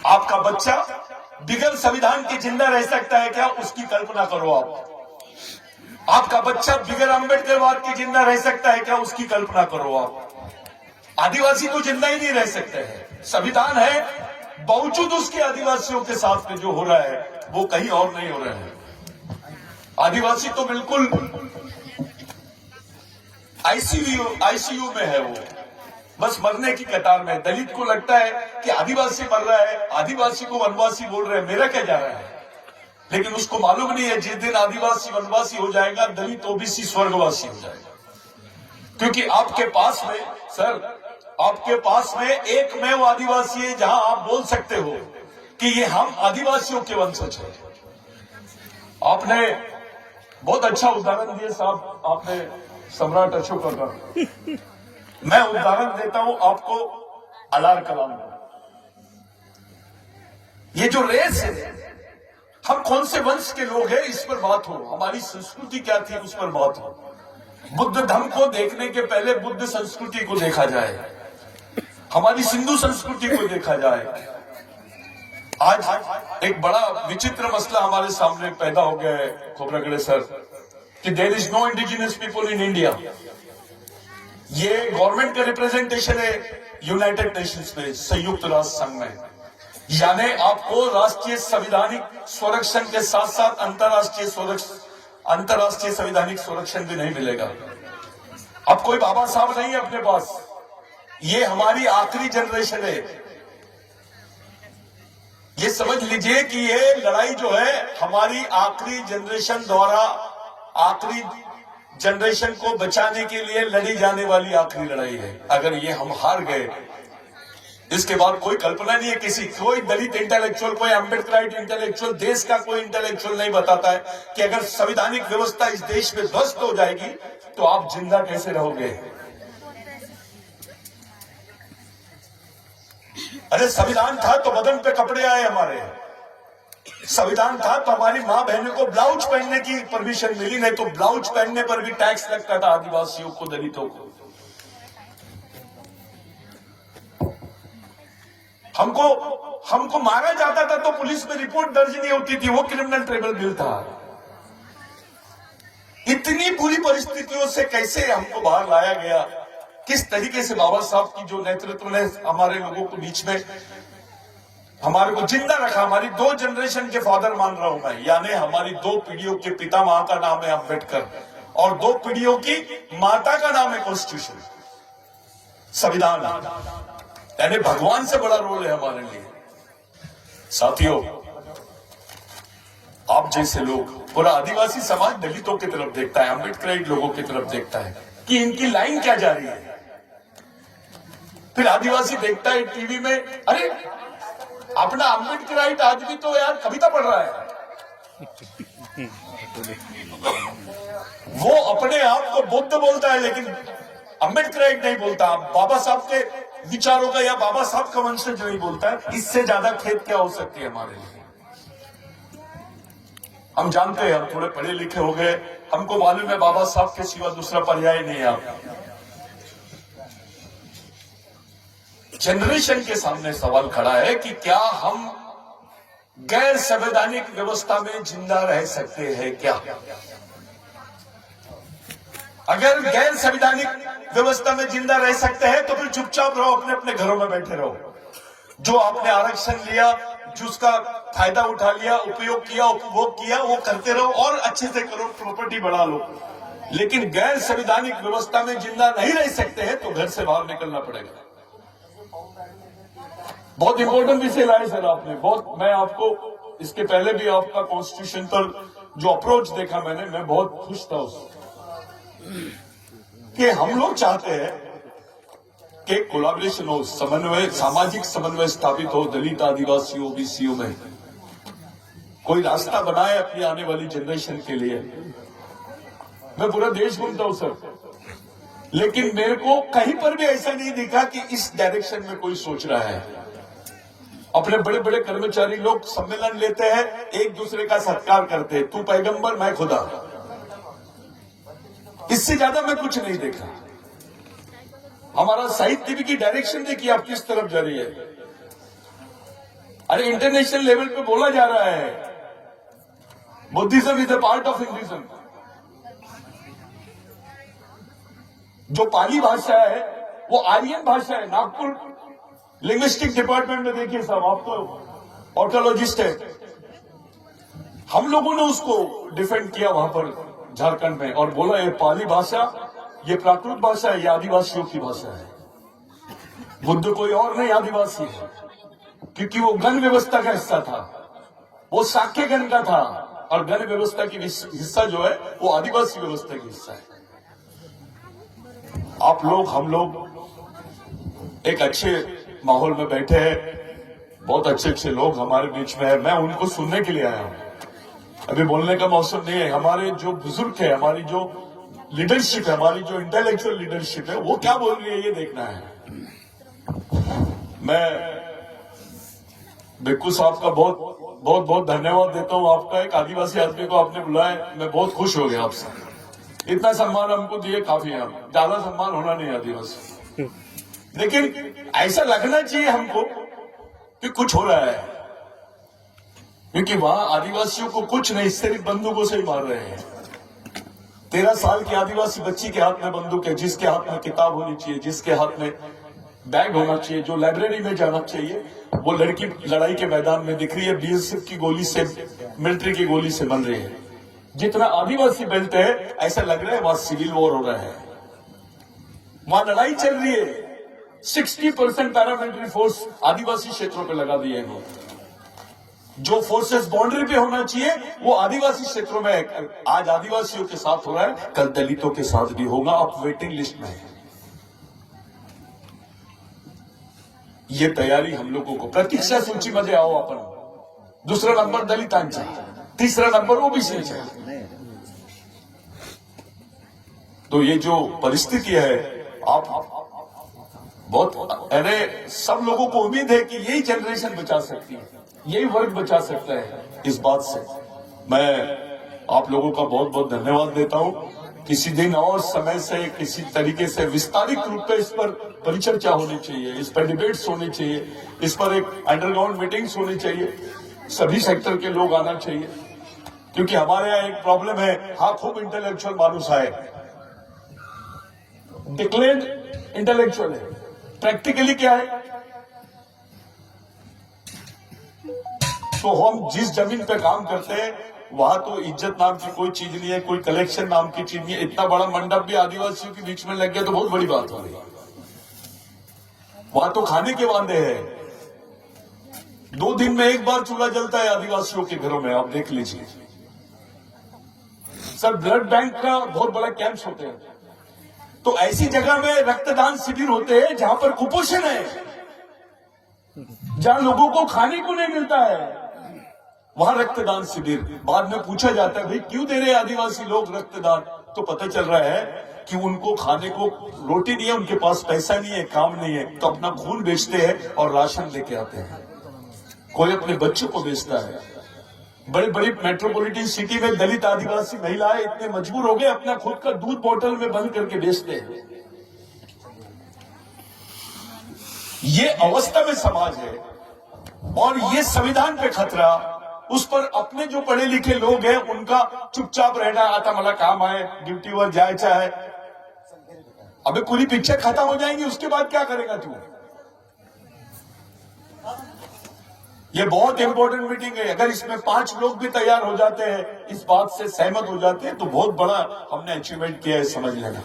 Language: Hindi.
आपका बच्चा बिगड़ संविधान के जिंदा रह सकता है क्या? उसकी कल्पना करो आप। आपका बच्चा बिगड़ अम्बेडकरवाद के जिंदा रह सकता है क्या? उसकी कल्पना करो आप। आदिवासी तो जिंदा ही नहीं रह सकते हैं। संविधान है, बावजूद उसके आदिवासियों के साथ में जो हो रहा है वो कहीं और नहीं हो रहा है। आदिवासी तो बिल्कुल आईसीयू में है, वो बस मरने की कतार में। दलित को लगता है कि आदिवासी मर रहा है, आदिवासी को वनवासी बोल रहे हैं, मेरा क्या जा रहा है। लेकिन उसको मालूम नहीं है जिस दिन आदिवासी वनवासी हो जाएगा, दलित ओबीसी स्वर्गवासी हो जाएगा। क्योंकि आपके पास में सर, आपके पास में एकमेव आदिवासी है जहां आप बोल सकते हो कि ये हम आदिवासियों के वंशज हैं। आपने बहुत अच्छा उदाहरण दिया साहब, आपने सम्राट अशोक का। मैं उदाहरण देता हूं आपको अलार कलाम का। ये जो रेस है, हम कौन से वंश के लोग हैं इस पर बात हो, हमारी संस्कृति क्या थी उस पर बात हो। बुद्ध धर्म को देखने के पहले बुद्ध संस्कृति को देखा जाए, हमारी सिंधु संस्कृति को देखा जाए। आज एक बड़ा विचित्र मसला हमारे सामने पैदा हो गया है खोबरागड़े सर, कि there is no indigenous people in India. ये गवर्नमेंट का रिप्रेजेंटेशन है यूनाइटेड नेशंस में, संयुक्त राष्ट्र संघ में। यानी आपको राष्ट्रीय संवैधानिक संरक्षण के साथ साथ अंतरराष्ट्रीय संवैधानिक संरक्षण भी नहीं मिलेगा। अब कोई बाबा साहब नहीं है अपने पास, ये हमारी आखिरी जनरेशन है। ये समझ लीजिए कि ये लड़ाई जो है हमारी आखिरी जनरेशन द्वारा, आखिरी जनरेशन को बचाने के लिए लड़ी जाने वाली आखिरी लड़ाई है। अगर ये हम हार गए, इसके बाद कोई कल्पना नहीं है किसी, कोई दलित इंटेलेक्चुअल, कोई अम्बेडकराइट इंटेलेक्चुअल, देश का कोई इंटेलेक्चुअल नहीं बताता है कि अगर संवैधानिक व्यवस्था इस देश में ध्वस्त हो जाएगी तो आप जिंदा कैसे रहोगे। अरे संविधान था तो बदन पे कपड़े आए हमारे, संविधान था तो हमारी मां बहनों को ब्लाउज पहनने की परमिशन मिली, नहीं तो ब्लाउज पहनने पर भी टैक्स लगता था आदिवासियों को, दलितों को। हमको मारा जाता था तो पुलिस में रिपोर्ट दर्ज नहीं होती थी, वो क्रिमिनल ट्रिब्यूनल बिल था। इतनी बुरी परिस्थितियों से कैसे हमको बाहर लाया गया, किस तरीके से बाबा साहब की जो नेतृत्व ने हमारे लोगों को बीच में हमारे को जिंदा रखा। हमारी 2 जनरेशन के फादर मान रहा हूं मैं, यानी हमारी 2 पीढ़ियों के पिता मां का नाम है अम्बेडकर और 2 पीढ़ियों की माता का नाम है कॉन्स्टिट्यूशन, संविधान। यानी भगवान से बड़ा रोल है हमारे लिए। साथियों, आप जैसे लोग, पूरा आदिवासी समाज दलितों की तरफ देखता है, अम्बेडकराइट लोगों की तरफ देखता है कि इनकी लाइन क्या जा रही है। फिर आदिवासी देखता है टीवी में, अरे अपना अम्बेडकराइट आदमी तो यार कविता पढ़ रहा है, वो अपने आप को बुद्ध बोलता है लेकिन अम्बेडकराइट नहीं बोलता, बाबा साहब के विचारों का या बाबा साहब का वंशज नहीं बोलता है। इससे ज्यादा खेद क्या हो सकती है हमारे लिए। हम जानते हैं, हम थोड़े पढ़े लिखे हो गए, हमको मालूम है बाबा साहब के सिवा दूसरा पर्याय नहीं है। आप जनरेशन के सामने सवाल खड़ा है कि क्या हम गैर संवैधानिक व्यवस्था में जिंदा रह सकते हैं क्या? अगर गैर संवैधानिक व्यवस्था में जिंदा रह सकते हैं तो फिर चुपचाप रहो, अपने अपने घरों में बैठे रहो। जो आपने आरक्षण लिया, जिसका फायदा उठा लिया, उपयोग किया, उपभोग किया, वो करते रहो और अच्छे से करो, प्रॉपर्टी बढ़ा लो। लेकिन गैर संवैधानिक व्यवस्था में जिंदा नहीं रह सकते हैं तो घर से बाहर निकलना पड़ेगा। बहुत इंपॉर्टेंट विषय लाए सर आपने, बहुत। मैं आपको इसके पहले भी आपका कॉन्स्टिट्यूशन पर जो अप्रोच देखा मैंने, मैं बहुत खुश था उससे, कि हम लोग चाहते हैं कि कोलैबोरेशन हो, समन्वय, सामाजिक समन्वय स्थापित हो दलित, आदिवासी, ओबीसीओ में, कोई रास्ता बनाए अपनी आने वाली जनरेशन के लिए। मैं पूरा देश घूमता हूं सर, लेकिन मेरे को कहीं पर भी ऐसा नहीं दिखा कि इस डायरेक्शन में कोई सोच रहा है। अपने बड़े बड़े कर्मचारी लोग सम्मेलन लेते हैं, एक दूसरे का सत्कार करते हैं, तू पैगंबर मैं खुदा, इससे ज्यादा मैं कुछ नहीं देखा। हमारा साहित्य की डायरेक्शन देखिए आप किस तरफ जा रही है। अरे इंटरनेशनल लेवल पे बोला जा रहा है Buddhism is a part of Hinduism. जो पाली भाषा है वो आर्यन भाषा है। नागपुर लिंग्विस्टिक डिपार्टमेंट में देखिए साहब, आप तो ऑर्कोलॉजिस्ट है, हम लोगों ने उसको डिफेंड किया वहां पर झारखंड में और बोला ये पाली भाषा, ये प्राकृत भाषा है, ये आदिवासियों की भाषा है। बुद्ध कोई और नहीं आदिवासी है, क्योंकि वो गण व्यवस्था का हिस्सा था, वो साक्य गण का था और गण व्यवस्था की हिस्सा जो है वो आदिवासी व्यवस्था की हिस्सा है। आप लोग हम लोग एक अच्छे माहौल में बैठे हैं, बहुत अच्छे अच्छे लोग हमारे बीच में है, मैं उनको सुनने के लिए आया हूं। अभी बोलने का मौसम नहीं है। हमारे जो बुजुर्ग है, हमारी जो लीडरशिप है, हमारी जो इंटेलेक्चुअल लीडरशिप है, वो क्या बोल रही है ये देखना है। मैं बिक्कू साहब का बहुत बहुत बहुत धन्यवाद देता हूं। आपका एक आदिवासी आदमी को आपने बुलाया, मैं बहुत खुश हो गया आपसे। इतना सम्मान हमको दिए काफी है, ज्यादा सम्मान होना नहीं आदिवासी, लेकिन ऐसा लगना चाहिए हमको कि कुछ हो रहा है, क्योंकि वहां आदिवासियों को कुछ नहीं, सिर्फ बंदूकों से ही मार रहे हैं। 13 साल की आदिवासी बच्ची के हाथ में बंदूक है, जिसके हाथ में किताब होनी चाहिए, जिसके हाथ में बैग होना चाहिए, जो लाइब्रेरी में जाना चाहिए, वो लड़की लड़ाई के मैदान में दिख रही है, बीएसएफ की गोली से, मिलिट्री की गोली से मर रही है। जितना आदिवासी बेल्ट है, ऐसा लग रहा है वहां सिविल वॉर हो रहा है, वहां लड़ाई चल रही है। 60% पैरामिलिट्री फोर्स आदिवासी क्षेत्रों पर लगा दिए हैं। जो फोर्सेस बाउंड्री पे होना चाहिए वो आदिवासी क्षेत्रों में है। आज आदिवासियों के साथ हो रहा है, कल दलितों के साथ भी होगा। आप वेटिंग लिस्ट में है। ये तैयारी हम लोगों को, प्रतीक्षा सूची में आओ अपन। दूसरा नंबर दलितांचा, तीसरा नंबर ओबीसी है। तो ये जो परिस्थिति है, आप बहुत, अरे सब लोगों को उम्मीद है कि यही जनरेशन बचा सकती है, यही वर्ग बचा सकता है। इस बात से मैं आप लोगों का बहुत बहुत धन्यवाद देता हूं। किसी दिन और समय से किसी तरीके से विस्तारित रूप में इस पर परिचर्चा होनी चाहिए, इस पर डिबेट्स होनी चाहिए, इस पर एक अंडरग्राउंड मीटिंग्स होनी चाहिए, सभी सेक्टर के लोग आना चाहिए। क्योंकि हमारे यहाँ एक प्रॉब्लम है, हाँ खूब इंटेलेक्चुअल मानुस है, डिक्लेयर्ड इंटेलेक्चुअल है, प्रैक्टिकली क्या है? तो हम जिस जमीन पे काम करते हैं वहां तो इज्जत नाम की कोई चीज नहीं है, कोई कलेक्शन नाम की चीज नहीं है। इतना बड़ा मंडप भी आदिवासियों के बीच में लग गया तो बहुत बड़ी बात हो रही है। वहां तो खाने के वादे हैं, 2 दिन में एक बार चूल्हा जलता है आदिवासियों के घरों में, आप देख लीजिए। सर ब्लड बैंक का बहुत बड़ा कैंप्स होते हैं, तो ऐसी जगह में रक्तदान शिविर होते हैं जहां पर कुपोषण है, जहां लोगों को खाने को नहीं मिलता है, वहां रक्तदान शिविर। बाद में पूछा जाता है भाई क्यों दे रहे आदिवासी लोग रक्तदान, तो पता चल रहा है कि उनको खाने को रोटी नहीं है, उनके पास पैसा नहीं है, काम नहीं है, तो अपना खून बेचते हैं और राशन लेके आते हैं। कोई अपने बच्चों को बेचता है। बड़ी बड़ी मेट्रोपॉलिटन सिटी में दलित आदिवासी महिलाएं इतने मजबूर हो गए, अपना खुद का दूध बोतल में बंद करके बेचते हैं। ये अवस्था में समाज है और ये संविधान पे खतरा। उस पर अपने जो पढ़े लिखे लोग हैं उनका चुपचाप रहना, आता मला काम है, ड्यूटी वर जायचा है। अबे पूरी पिक्चर खत्म हो जाएंगी, उसके बाद क्या करेगा तू? ये बहुत इंपॉर्टेंट मीटिंग है। अगर इसमें 5 लोग भी तैयार हो जाते हैं, इस बात से सहमत हो जाते हैं, तो बहुत बड़ा हमने अचीवमेंट किया है, समझ लेना।